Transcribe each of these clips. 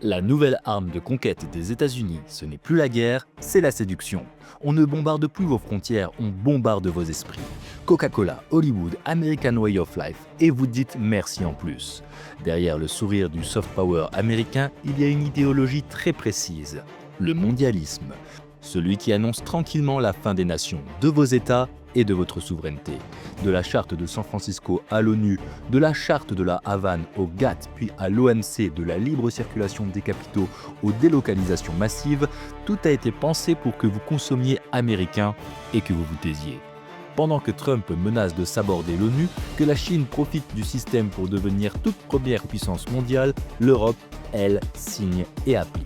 La nouvelle arme de conquête des États-Unis, ce n'est plus la guerre, c'est la séduction. On ne bombarde plus vos frontières, on bombarde vos esprits. Coca-Cola, Hollywood, American Way of Life, et vous dites merci en plus. Derrière le sourire du soft power américain, il y a une idéologie très précise, le mondialisme. Celui qui annonce tranquillement la fin des nations, de vos États et de votre souveraineté. De la charte de San Francisco à l'ONU, de la charte de la Havane au GATT, puis à l'OMC, de la libre circulation des capitaux aux délocalisations massives, tout a été pensé pour que vous consommiez américain et que vous vous taisiez. Pendant que Trump menace de saborder l'ONU, que la Chine profite du système pour devenir toute première puissance mondiale, l'Europe, elle, signe et applique.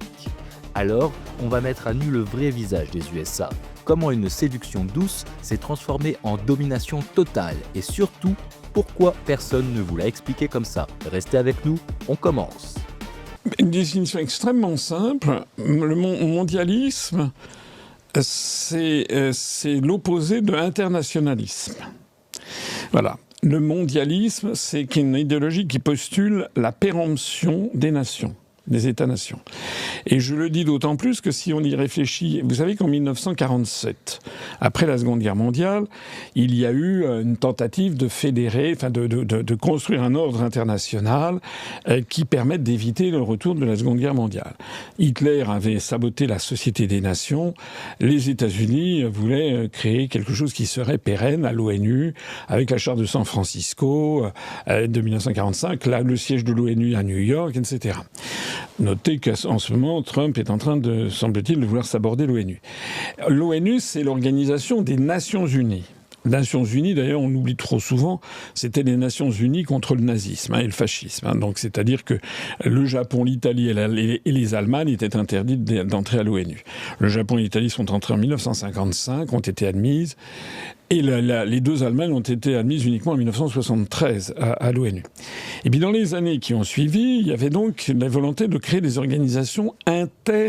Alors, on va mettre à nu le vrai visage des USA. Comment une séduction douce s'est transformée en domination totale et surtout, pourquoi personne ne vous l'a expliqué comme ça. Restez avec nous, on commence. Une définition extrêmement simple, le mondialisme, c'est l'opposé de l'internationalisme. Voilà. Le mondialisme, c'est une idéologie qui postule la péremption des nations, des États-nations. Et je le dis d'autant plus que si on y réfléchit, vous savez qu'en 1947, après la Seconde Guerre mondiale, il y a eu une tentative de fédérer, enfin de construire un ordre international qui permette d'éviter le retour de la Seconde Guerre mondiale. Hitler avait saboté la Société des Nations, les États-Unis voulaient créer quelque chose qui serait pérenne à l'ONU, avec la charte de San Francisco de 1945, là, le siège de l'ONU à New York, etc. Notez qu'en ce moment, Trump est en train de, semble-t-il, de vouloir saborder l'ONU. L'ONU, c'est l'organisation des Nations Unies. Nations Unies, d'ailleurs, on oublie trop souvent, c'était les Nations Unies contre le nazisme et le fascisme. Donc, c'est-à-dire que le Japon, l'Italie et les Allemagnes étaient interdits d'entrer à l'ONU. Le Japon et l'Italie sont entrés en 1955, ont été admises, et les deux Allemagnes ont été admises uniquement en 1973 à l'ONU. Et puis dans les années qui ont suivi, il y avait donc la volonté de créer des organisations internationales,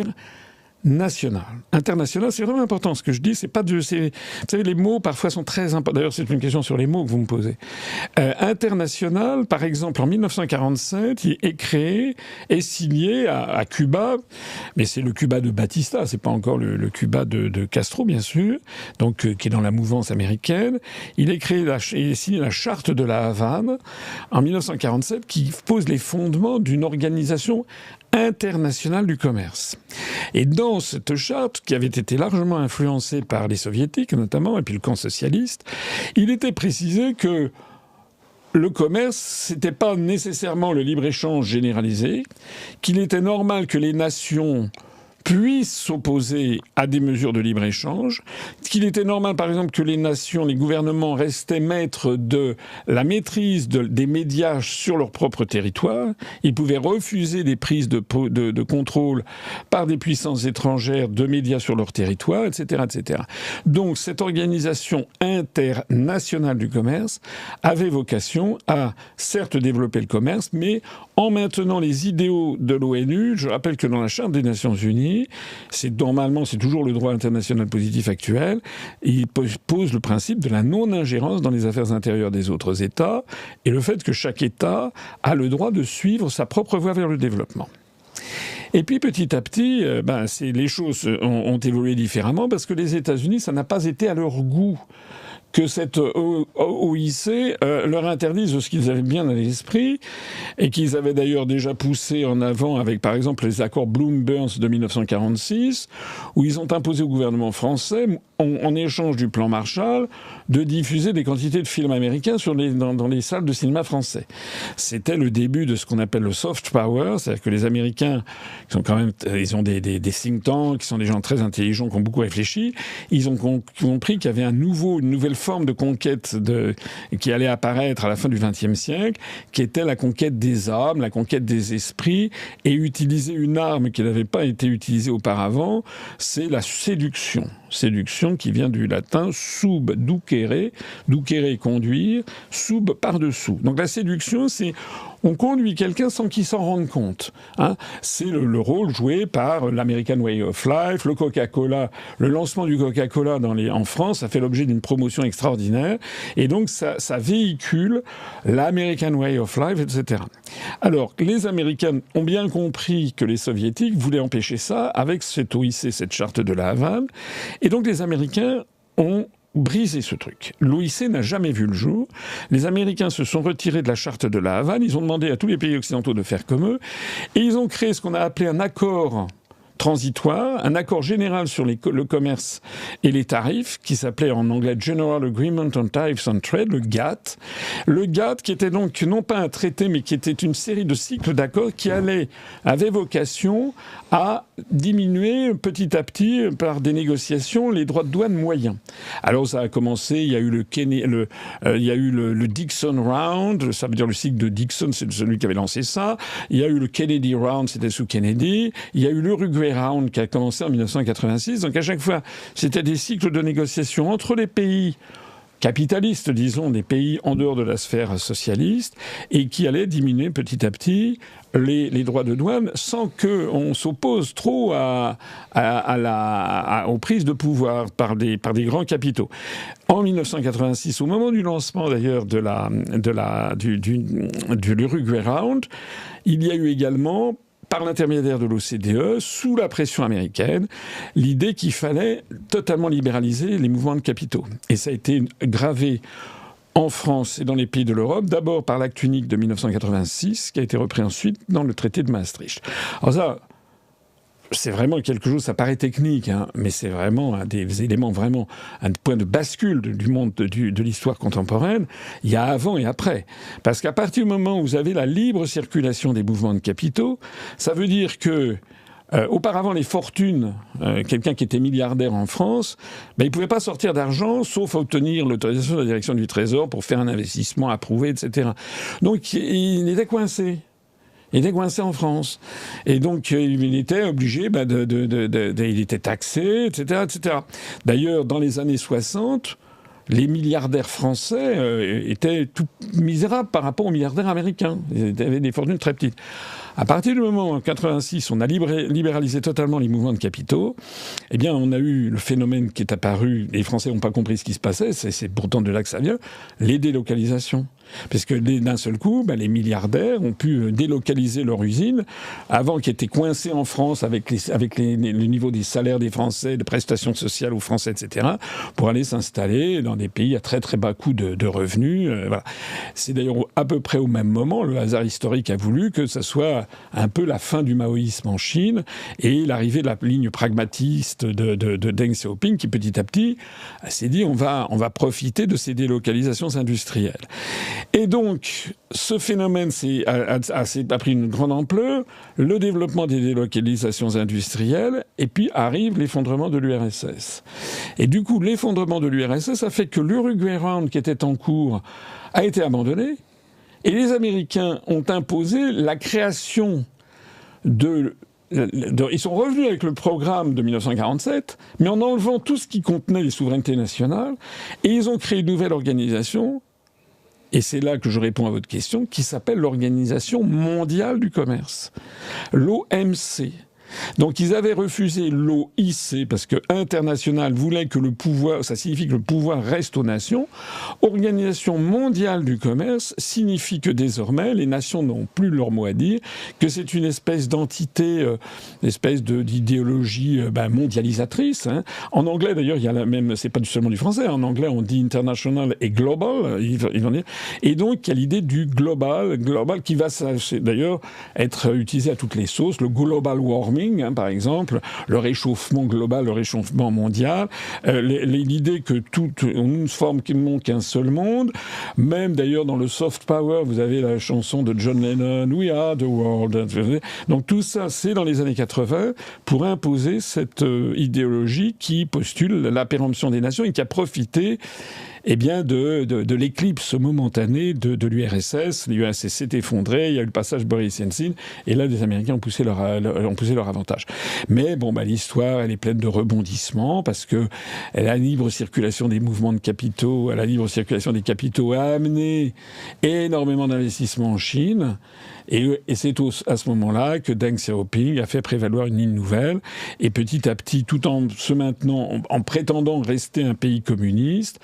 c'est vraiment important. Ce que je dis, c'est pas vous savez, les mots parfois sont très importants. D'ailleurs, c'est une question sur les mots que vous me posez. International, par exemple, en 1947, il est créé et signé à Cuba, mais c'est le Cuba de Batista, c'est pas encore le Cuba de Castro, bien sûr, donc qui est dans la mouvance américaine. Il est créé et signé la charte de la Havane en 1947, qui pose les fondements d'une organisation internationale du commerce. Et dans cette charte, qui avait été largement influencée par les soviétiques notamment, et puis le camp socialiste, il était précisé que le commerce, c'était pas nécessairement le libre-échange généralisé, qu'il était normal que les nations puissent s'opposer à des mesures de libre-échange, qu'il était normal, par exemple, que les nations, les gouvernements restaient maîtres de la maîtrise des médias sur leur propre territoire. Ils pouvaient refuser des prises de contrôle par des puissances étrangères de médias sur leur territoire, etc., etc. Donc, cette organisation internationale du commerce avait vocation à, certes, développer le commerce, mais en maintenant les idéaux de l'ONU. Je rappelle que dans la Charte des Nations Unies, c'est toujours le droit international positif actuel, il pose le principe de la non-ingérence dans les affaires intérieures des autres États et le fait que chaque État a le droit de suivre sa propre voie vers le développement. Et puis petit à petit, les choses ont évolué différemment parce que les États-Unis, ça n'a pas été à leur goût que cette OIC leur interdise ce qu'ils avaient bien à l'esprit et qu'ils avaient d'ailleurs déjà poussé en avant avec, par exemple, les accords Bloom-Burns de 1946, où ils ont imposé au gouvernement français, en échange du plan Marshall, de diffuser des quantités de films américains dans les salles de cinéma français. C'était le début de ce qu'on appelle le soft power, c'est-à-dire que les Américains, qui sont quand même, ils ont des think tanks, qui sont des gens très intelligents, qui ont beaucoup réfléchi, ils ont compris qu'il y avait une nouvelle forme de conquête qui allait apparaître à la fin du XXe siècle, qui était la conquête des âmes, la conquête des esprits, et utiliser une arme qui n'avait pas été utilisée auparavant, c'est la séduction. Séduction qui vient du latin sub ducere, ducere conduire, sub par-dessous. Donc la séduction, c'est on conduit quelqu'un sans qu'il s'en rende compte. Hein. C'est le rôle joué par l'American Way of Life, le Coca-Cola. Le lancement du Coca-Cola en France a fait l'objet d'une promotion extraordinaire. Et donc, ça véhicule l'American Way of Life, etc. Alors, les Américains ont bien compris que les Soviétiques voulaient empêcher ça avec cette OIC, cette charte de la Havane. Et donc, les Américains ont briser ce truc. L'OIC n'a jamais vu le jour. Les Américains se sont retirés de la charte de la Havane. Ils ont demandé à tous les pays occidentaux de faire comme eux. Et ils ont créé ce qu'on a appelé un accord transitoire, un accord général sur le commerce et les tarifs, qui s'appelait en anglais General Agreement on Tariffs and Trade, le GATT. Le GATT, qui était donc non pas un traité, mais qui était une série de cycles d'accords qui avait vocation à diminuer petit à petit, par des négociations, les droits de douane moyens. Alors ça a commencé, il y a eu le Dixon Round, ça veut dire le cycle de Dixon, c'est celui qui avait lancé ça. Il y a eu le Kennedy Round, c'était sous Kennedy. Il y a eu l'Uruguay Round qui a commencé en 1986. Donc à chaque fois, c'était des cycles de négociations entre les pays capitalistes, disons, des pays en dehors de la sphère socialiste, et qui allaient diminuer petit à petit les droits de douane sans qu'on s'oppose trop aux prises de pouvoir par des grands capitaux. En 1986, au moment du lancement d'ailleurs de l'Uruguay Round, il y a eu également, par l'intermédiaire de l'OCDE, sous la pression américaine, l'idée qu'il fallait totalement libéraliser les mouvements de capitaux. Et ça a été gravé en France et dans les pays de l'Europe, d'abord par l'acte unique de 1986, qui a été repris ensuite dans le traité de Maastricht. Alors ça, c'est vraiment quelque chose, ça paraît technique, hein, mais c'est vraiment un des éléments, vraiment un point de bascule du monde de l'histoire contemporaine. Il y a avant et après. Parce qu'à partir du moment où vous avez la libre circulation des mouvements de capitaux, ça veut dire que auparavant, les fortunes, quelqu'un qui était milliardaire en France, il ne pouvait pas sortir d'argent sauf à obtenir l'autorisation de la direction du Trésor pour faire un investissement approuvé, etc. Donc il était coincé. Il était coincé en France. Et donc, il était obligé, il était taxé, etc., etc. D'ailleurs, dans les années 60, les milliardaires français étaient tout misérables par rapport aux milliardaires américains. Ils avaient des fortunes très petites. À partir du moment où, en 86, on a libéralisé totalement les mouvements de capitaux, eh bien, on a eu le phénomène qui est apparu, les Français n'ont pas compris ce qui se passait, c'est pourtant de là que ça vient, les délocalisations. Parce que d'un seul coup, les milliardaires ont pu délocaliser leur usine, avant qui étaient coincés en France avec le niveau des salaires des Français, de prestations sociales aux Français, etc., pour aller s'installer dans des pays à très très bas coût de revenus. Voilà. C'est d'ailleurs à peu près au même moment, le hasard historique a voulu que ça soit un peu la fin du maoïsme en Chine et l'arrivée de la ligne pragmatiste de Deng Xiaoping qui petit à petit s'est dit on va profiter de ces délocalisations industrielles. Et donc, ce phénomène a pris une grande ampleur, le développement des délocalisations industrielles, et puis arrive l'effondrement de l'URSS. Et du coup, l'effondrement de l'URSS a fait que l'Uruguay Round, qui était en cours, a été abandonné, et les Américains ont imposé la création ils sont revenus avec le programme de 1947, mais en enlevant tout ce qui contenait les souverainetés nationales, et ils ont créé une nouvelle organisation. Et c'est là que je réponds à votre question, qui s'appelle l'Organisation mondiale du commerce, l'OMC. Donc ils avaient refusé l'OIC parce que international voulait que le pouvoir, ça signifie que le pouvoir reste aux nations. Organisation mondiale du commerce signifie que désormais les nations n'ont plus leur mot à dire, que c'est une espèce d'entité, une espèce d'idéologie mondialisatrice. Hein. En anglais d'ailleurs, il y a la même, c'est pas seulement du français. En anglais, on dit international et global. Et donc il y a l'idée du global qui va d'ailleurs être utilisé à toutes les sauces. Le global warming. Par exemple, le réchauffement global, le réchauffement mondial, l'idée que on ne forme qu'un seul monde. Même d'ailleurs dans le soft power, vous avez la chanson de John Lennon, We Are the World. Donc tout ça, c'est dans les années 80 pour imposer cette idéologie qui postule la péremption des nations et qui a profité eh bien de l'éclipse momentanée de l'URSS. L'URSS s'est effondrée, il y a eu le passage Boris Yeltsin, et là, les Américains ont poussé leur avantage. Mais bon, l'histoire, elle est pleine de rebondissements, parce que la libre circulation des mouvements de capitaux, la libre circulation des capitaux a amené énormément d'investissements en Chine. Et c'est à ce moment-là que Deng Xiaoping a fait prévaloir une ligne nouvelle. Et petit à petit, tout en se maintenant, en prétendant rester un pays communiste,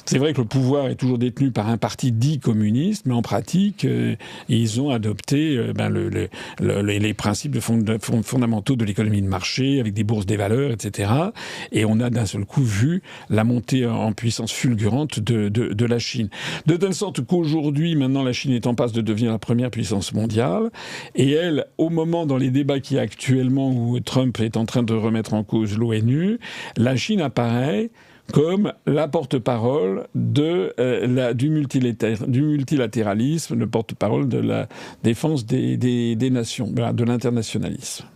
c'est vrai que le pouvoir est toujours détenu par un parti dit communiste, mais en pratique, ils ont adopté les principes fondamentaux de l'économie de marché, avec des bourses des valeurs, etc. Et on a d'un seul coup vu la montée en puissance fulgurante de la Chine. De telle sorte qu'aujourd'hui, maintenant, la Chine est en passe de devenir la première puissance mondiale. Et elle, au moment, dans les débats qu'il y a actuellement, où Trump est en train de remettre en cause l'ONU, la Chine apparaît comme la porte-parole du multilatéralisme, le porte-parole de la défense des nations, de l'internationalisme.